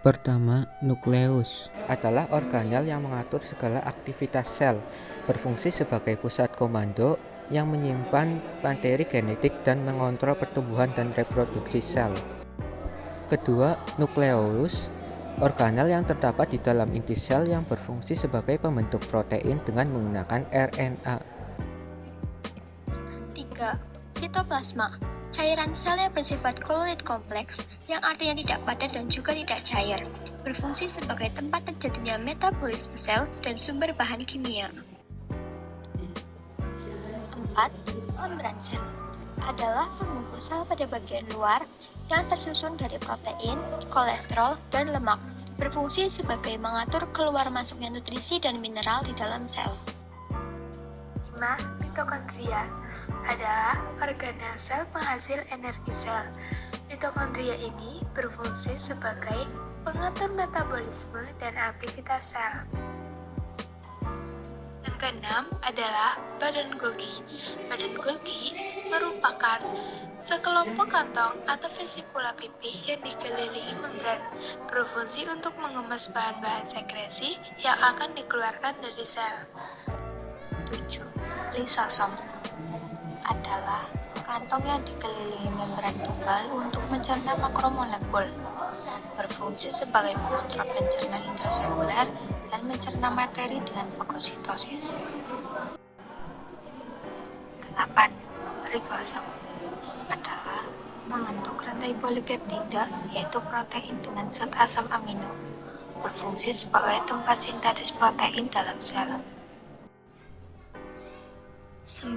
Pertama, nukleus adalah organel yang mengatur segala aktivitas sel, berfungsi sebagai pusat komando yang menyimpan materi genetik dan mengontrol pertumbuhan dan reproduksi sel. Kedua, nukleus, organel yang terdapat di dalam inti sel yang berfungsi sebagai pembentuk protein dengan menggunakan RNA. 3. Sitoplasma, cairan sel yang bersifat koloid kompleks, yang artinya tidak padat dan juga tidak cair, berfungsi sebagai tempat terjadinya metabolisme sel dan sumber bahan kimia. 4. Membran sel adalah pembungkus sel pada bagian luar yang tersusun dari protein, kolesterol, dan lemak, berfungsi sebagai mengatur keluar masuknya nutrisi dan mineral di dalam sel. 5. Mitokondria adalah organel sel penghasil energi sel. Mitokondria ini berfungsi sebagai pengatur metabolisme dan aktivitas sel. Yang keenam adalah badan Golgi. Badan Golgi merupakan sekelompok kantong atau vesikula pipih yang dikelilingi membran, berfungsi untuk mengemas bahan-bahan sekresi yang akan dikeluarkan dari sel. 7. Lisosom adalah kantong yang dikelilingi membran tunggal untuk mencerna makromolekul, berfungsi sebagai pengontrol pencerna intraseluler dan mencerna materi dengan fagositosis. 8. Ribosom adalah membentuk rantai polipeptida, yaitu protein dengan zat asam amino, berfungsi sebagai tempat sintetis protein dalam sel. 9.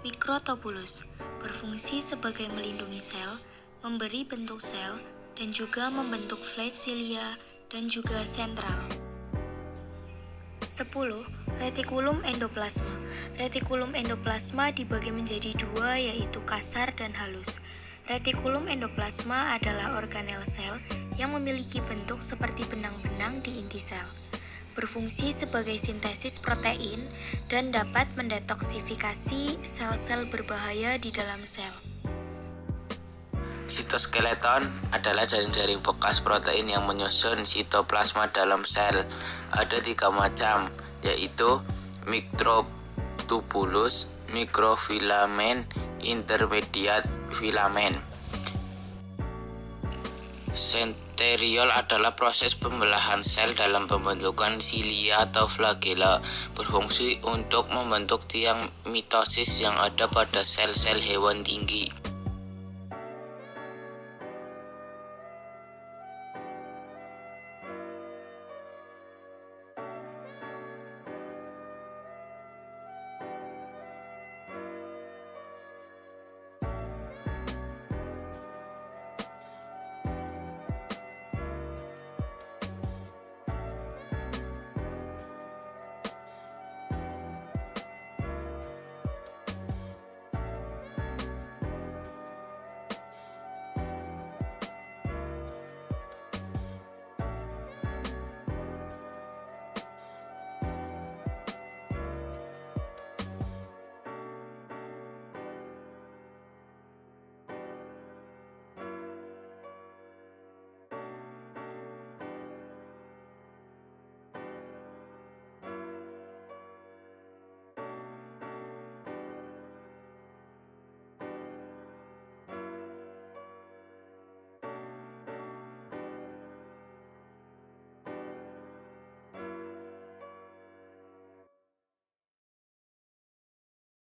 Mikrotubulus berfungsi sebagai melindungi sel, memberi bentuk sel, dan juga membentuk flat cilia dan juga sentral. 10. Retikulum endoplasma. Retikulum endoplasma dibagi menjadi dua, yaitu kasar dan halus. Retikulum endoplasma adalah organel sel yang memiliki bentuk seperti benang-benang di inti sel, berfungsi sebagai sintesis protein dan dapat mendetoksifikasi sel-sel berbahaya di dalam sel. Sitoskeleton adalah jaring-jaring bekas protein yang menyusun sitoplasma dalam sel. Ada 3 macam, yaitu mikrotubulus, mikrofilamen, intermediate filamen. Senteriol adalah proses pembelahan sel dalam pembentukan silia atau flagela, berfungsi untuk membentuk tiang mitosis yang ada pada sel-sel hewan tinggi.